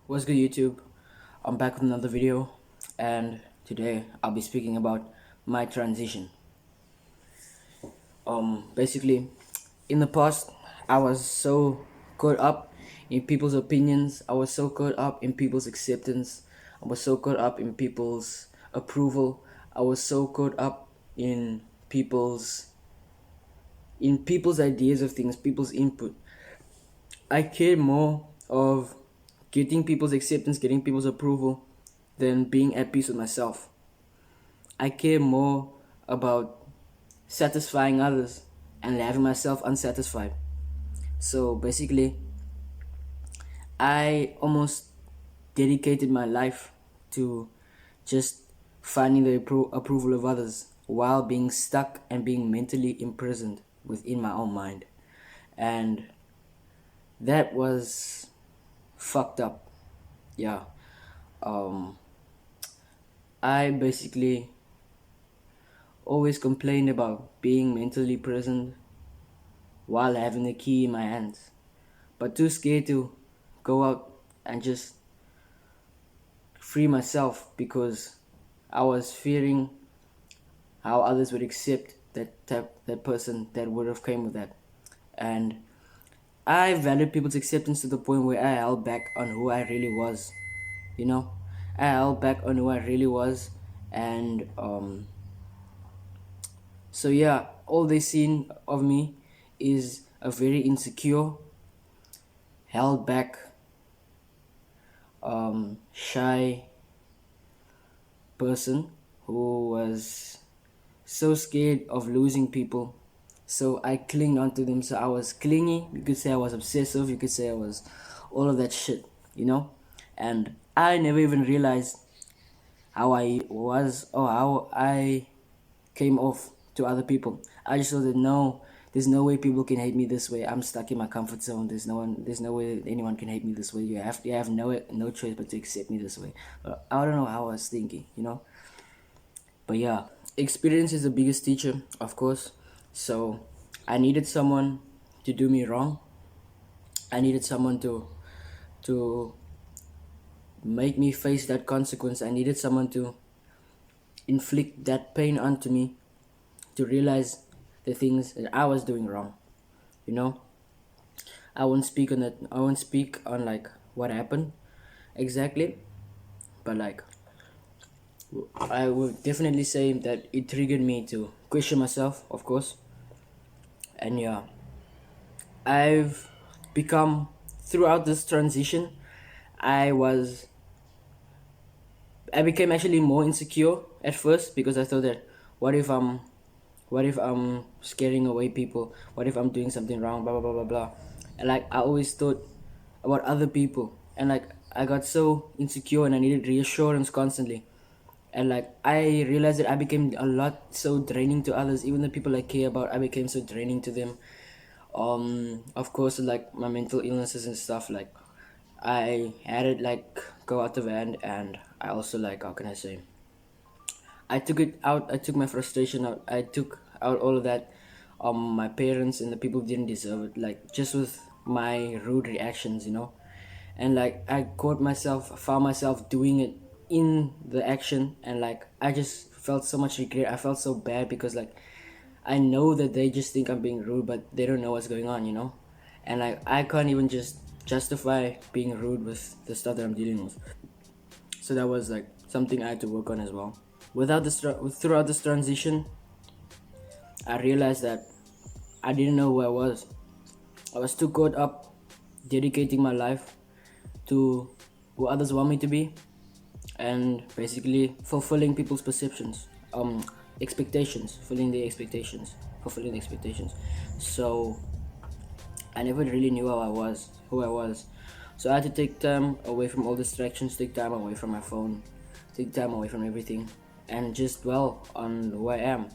What's good, YouTube? I'm back with another video, and today I'll be speaking about my transition. Basically, in the past, I was so caught up in people's opinions. I was so caught up in people's acceptance. I was so caught up in people's approval. I was so caught up in people's ideas of things, people's input. I cared more of getting people's acceptance, getting people's approval, than being at peace with myself. I care more about satisfying others and having myself unsatisfied. So basically, I almost dedicated my life to just finding the approval of others while being stuck and being mentally imprisoned within my own mind. And that was fucked up. Yeah. Um, I basically always complained about being mentally present while having the key in my hands, but too scared to go out and just free myself because I was fearing how others would accept that person that would have came with that. And I valued people's acceptance to the point where I held back on who I really was. You know, I held back on who I really was, and so yeah, all they seen of me is a very insecure, held back, shy person who was so scared of losing people. So I clinged onto them. So I was clingy. You could say I was obsessive. You could say I was all of that shit, you know? And I never even realized how I was or how I came off to other people. I just thought that no, there's no way people can hate me this way. I'm stuck in my comfort zone. There's no way anyone can hate me this way. You have no choice but to accept me this way. But I don't know how I was thinking, you know. But yeah, experience is the biggest teacher, of course. So I needed someone to do me wrong. I needed someone to make me face that consequence. I needed someone to inflict that pain onto me to realize the things that I was doing wrong. You know, I won't speak on that. I won't speak on like what happened exactly, but like I would definitely say that it triggered me to question myself, of course. And yeah, I've become throughout this transition, I was I became actually more insecure at first because I thought that what if I'm what if I'm scaring away people? What if I'm doing something wrong? Blah blah blah blah blah. And like I always thought about other people, and like I got so insecure and I needed reassurance constantly. And like I realized that I became a lot so draining to others, even the people I care about. I became so draining to them. Of course, like my mental illnesses and stuff. Like I had it like go out of hand, and I also like how can I say I took it out. I took my frustration out. I took out all of that on my parents and the people who didn't deserve it. Like just with my rude reactions, you know. And like I found myself doing it in the action, and like I just felt so much regret. I felt so bad because like I know that they just think I'm being rude, but they don't know what's going on, you know. And like I can't even just justify being rude with the stuff that I'm dealing with. So that was like something I had to work on as well. Throughout this transition, I realized that I didn't know who I was. I was too caught up dedicating my life to who others want me to be, and basically fulfilling people's perceptions, expectations, fulfilling the expectations. So I never really knew who I was. So I had to take time away from all distractions, take time away from my phone, take time away from everything, and just dwell on who I am.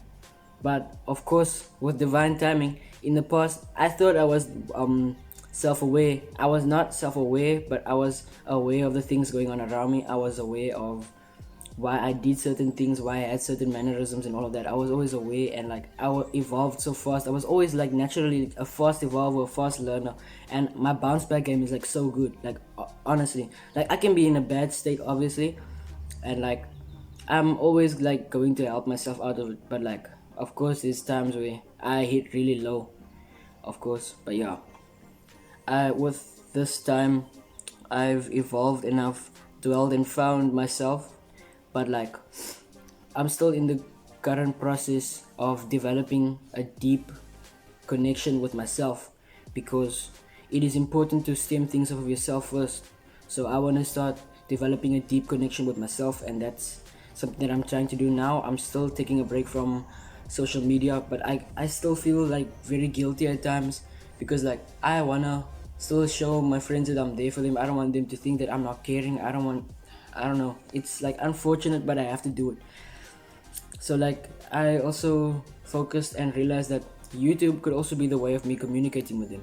But of course, with divine timing, in the past, I thought I was self-aware. I was not self-aware, but I was aware of the things going on around me. I was aware of why I did certain things, why I had certain mannerisms and all of that. I was always aware, and like evolved so fast. I was always like naturally a fast evolver, a fast learner, and my bounce back game is like so good. Like honestly, like I can be in a bad state obviously, and like I'm always like going to help myself out of it. But like of course there's times where I hit really low, of course. But yeah, I with this time I've evolved and I've dwelled and found myself, but like I'm still in the current process of developing a deep connection with myself, because it is important to stem things off of yourself first. So I want to start developing a deep connection with myself, and that's something that I'm trying to do now. I'm still taking a break from social media, but I still feel like very guilty at times, because like I wanna still show my friends that I'm there for them. I don't want them to think that I'm not caring. I don't know. It's like unfortunate, but I have to do it. So like I also focused and realized that YouTube could also be the way of me communicating with him,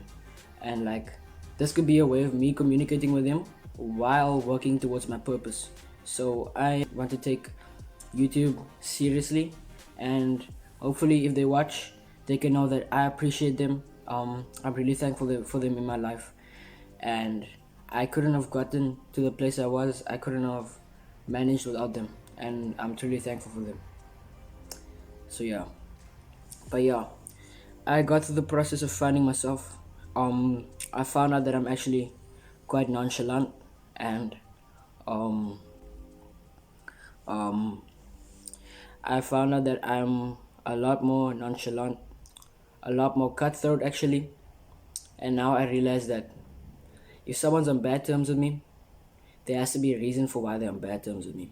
and like this could be a way of me communicating with him while working towards my purpose. So I want to take YouTube seriously, and hopefully if they watch, they can know that I appreciate them. I'm really thankful for them in my life, and I couldn't have gotten to the place I was. I couldn't have managed without them, and I'm truly thankful for them. So yeah, but yeah, I got through the process of finding myself. I found out that I'm actually quite nonchalant, and um, um, I found out that I'm a lot more nonchalant, a lot more cutthroat actually. And now I realize that if someone's on bad terms with me, there has to be a reason for why they're on bad terms with me.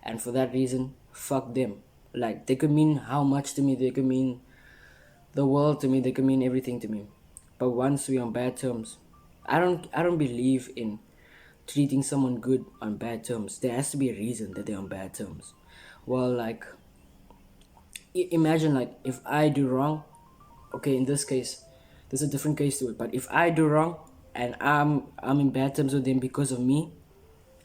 And for that reason, fuck them. Like they could mean how much to me, they could mean the world to me, they could mean everything to me. But once we're on bad terms, I don't believe in treating someone good on bad terms. There has to be a reason that they're on bad terms. Well, like imagine like if I do wrong, okay, in this case, there's a different case to it. But if I do wrong and I'm in bad terms with them because of me,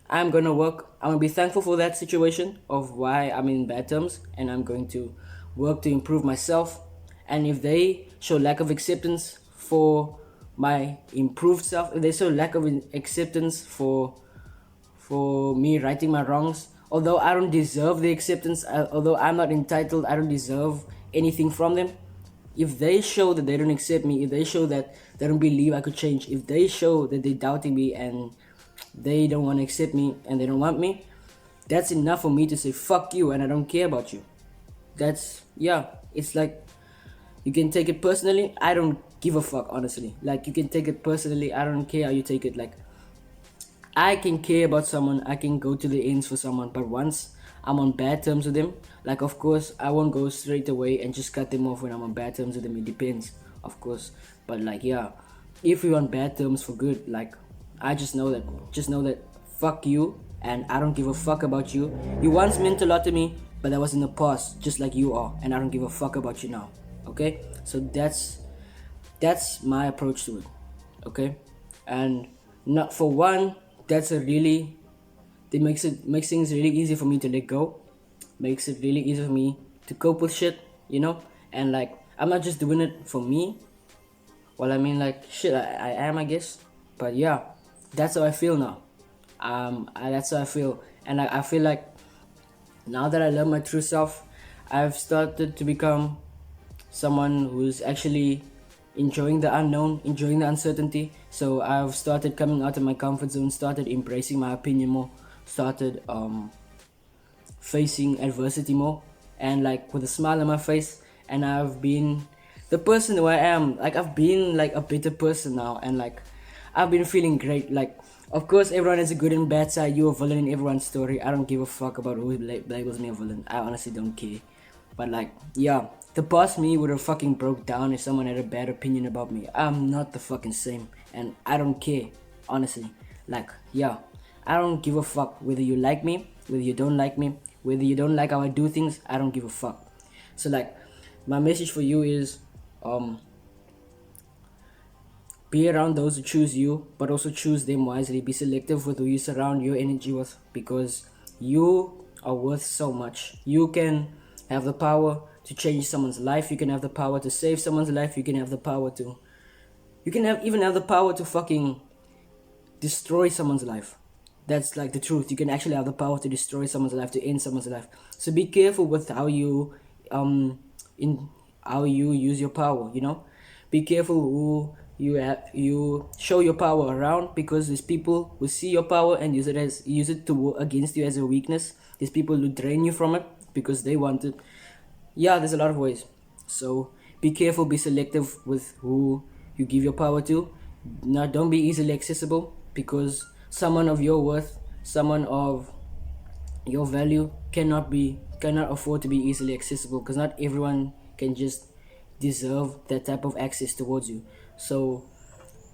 I'm gonna work. I'm gonna be thankful for that situation of why I'm in bad terms, and I'm going to work to improve myself. And if they show lack of acceptance for my improved self, if they show lack of acceptance for me righting my wrongs, although I don't deserve the acceptance, although I'm not entitled, I don't deserve anything from them. If they show that they don't accept me, if they show that they don't believe I could change, if they show that they're doubting me and they don't want to accept me and they don't want me, that's enough for me to say fuck you and I don't care about you. That's yeah, it's like you can take it personally. I don't give a fuck, honestly. Like you can take it personally. I don't care how you take it. Like I can care about someone, I can go to the ends for someone, but once I'm on bad terms with them, like of course I won't go straight away and just cut them off when I'm on bad terms with them. It depends, of course. But like yeah, if we're on bad terms for good, like I just know that fuck you and I don't give a fuck about you. You once meant a lot to me, but that was in the past, just like you are, and I don't give a fuck about you now. Okay? So that's my approach to it. Okay? And not for one, that's a really it makes things really easy for me to let go, makes it really easy for me to cope with shit, you know. And like I'm not just doing it for me. Well, I mean like shit, I am, I guess. But yeah, that's how I feel now. That's how I feel. And I feel like now that I love my true self, I've started to become someone who's actually enjoying the unknown, enjoying the uncertainty. So I've started coming out of my comfort zone, started embracing my opinion more, started facing adversity more, and like with a smile on my face. And I've been the person who I am. Like I've been like a better person now, and like I've been feeling great. Like of course everyone has a good and bad side. You're a villain in everyone's story. I don't give a fuck about who labels me a villain. I honestly don't care. But like, yeah, the past me would have fucking broke down if someone had a bad opinion about me. I'm not the fucking same, and I don't care, honestly. Like, yeah, I don't give a fuck whether you like me, whether you don't like me, whether you don't like how I do things. I don't give a fuck. So like, my message for you is, be around those who choose you, but also choose them wisely. Be selective with who you surround your energy with, because you are worth so much. You can have the power to change someone's life. You can have the power to save someone's life. You can have the power to, you can even have the power to fucking destroy someone's life. That's like the truth. You can actually have the power to destroy someone's life, to end someone's life. So be careful with how you in how you use your power, you know? Be careful who you show your power around, because there's people who see your power and use it to against you as a weakness. There's people who drain you from it because they want it. Yeah, there's a lot of ways. So be careful, be selective with who you give your power to. Now, don't be easily accessible, because someone of your worth, someone of your value cannot afford to be easily accessible, because not everyone can just deserve that type of access towards you. So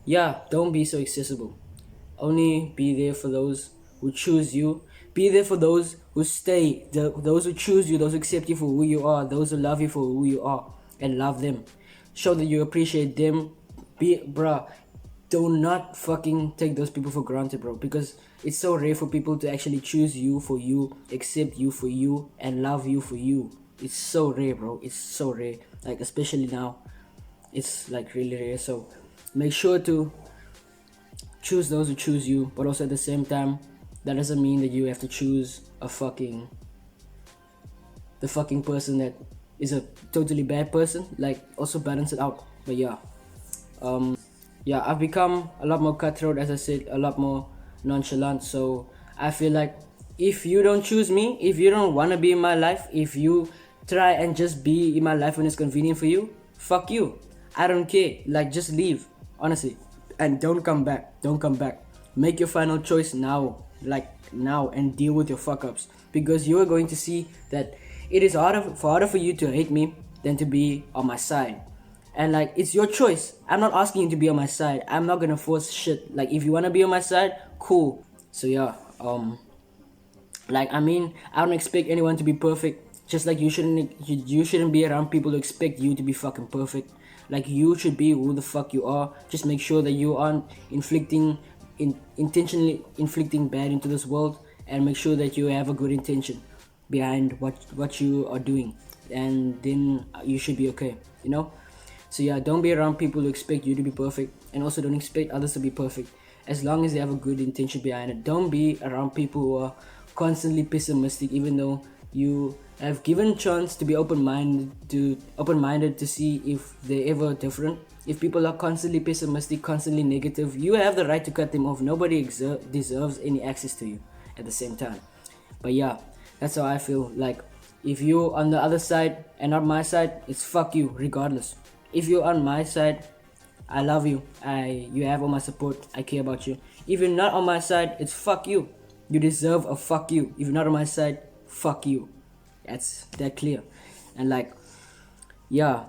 yeah, don't be so accessible. Only be there for those who choose you. Be there for those who stay, those who choose you, those who accept you for who you are, those who love you for who you are, and love them. Show that you appreciate them. Bruh, do not fucking take those people for granted, bro, because it's so rare for people to actually choose you for you, accept you for you, and love you for you. It's so rare, bro. It's so rare. Like, especially now, it's like really rare. So make sure to choose those who choose you, but also at the same time, that doesn't mean that you have to choose the fucking person that is a totally bad person. Like, also balance it out. But yeah, yeah, I've become a lot more cutthroat, as I said, a lot more nonchalant. So I feel like if you don't choose me, if you don't want to be in my life, if you try and just be in my life when it's convenient for you, fuck you. I don't care. Like, just leave, honestly, and don't come back. Don't come back. Make your final choice now, like now, and deal with your fuck ups, because you are going to see that it is harder for you to hate me than to be on my side. And like, it's your choice. I'm not asking you to be on my side. I'm not gonna force shit. Like, if you wanna be on my side, cool. So yeah, like, I mean, I don't expect anyone to be perfect. Just like you shouldn't be around people who expect you to be fucking perfect. Like, you should be who the fuck you are. Just make sure that you aren't intentionally inflicting bad into this world, and make sure that you have a good intention behind what you are doing, and then you should be okay, you know? So yeah, don't be around people who expect you to be perfect, and also don't expect others to be perfect, as long as they have a good intention behind it. Don't be around people who are constantly pessimistic, even though you have given chance to be open-minded to see if they're ever different. If people are constantly pessimistic, constantly negative, you have the right to cut them off. Nobody deserves any access to you at the same time. But yeah, that's how I feel. Like, if you're on the other side and not my side, it's fuck you regardless. If you're on my side, I love you. You have all my support. I care about you. If you're not on my side, it's fuck you. You deserve a fuck you. If you're not on my side, fuck you. That's that clear. And like, yeah,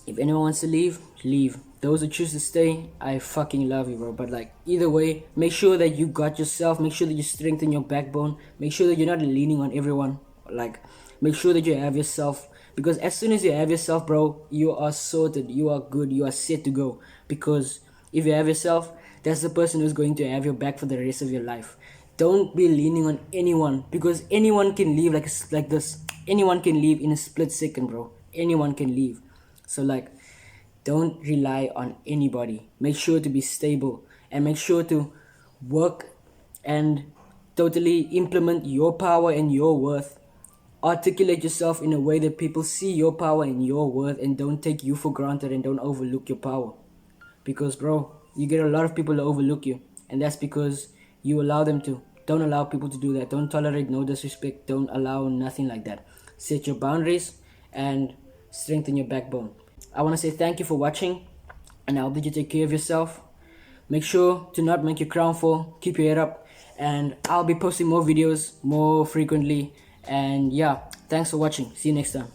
if anyone wants to leave, leave. Those who choose to stay, I fucking love you, bro. But like, either way, make sure that you got yourself. Make sure that you strengthen your backbone. Make sure that you're not leaning on everyone. Like, make sure that you have yourself. Because as soon as you have yourself, bro, you are sorted. You are good. You are set to go. Because if you have yourself, that's the person who's going to have your back for the rest of your life. Don't be leaning on anyone, because anyone can leave like this. Anyone can leave in a split second, bro. Anyone can leave. So like, don't rely on anybody. Make sure to be stable, and make sure to work and totally implement your power and your worth. Articulate yourself in a way that people see your power and your worth, and don't take you for granted, and don't overlook your power. Because bro, you get a lot of people to overlook you, and that's because you allow them to. Don't allow people to do that. Don't tolerate no disrespect. Don't allow nothing like that. Set your boundaries and strengthen your backbone. I want to say thank you for watching, and I hope that you take care of yourself. Make sure to not make your crown fall. Keep your head up, and I'll be posting more videos more frequently. And yeah, thanks for watching. See you next time.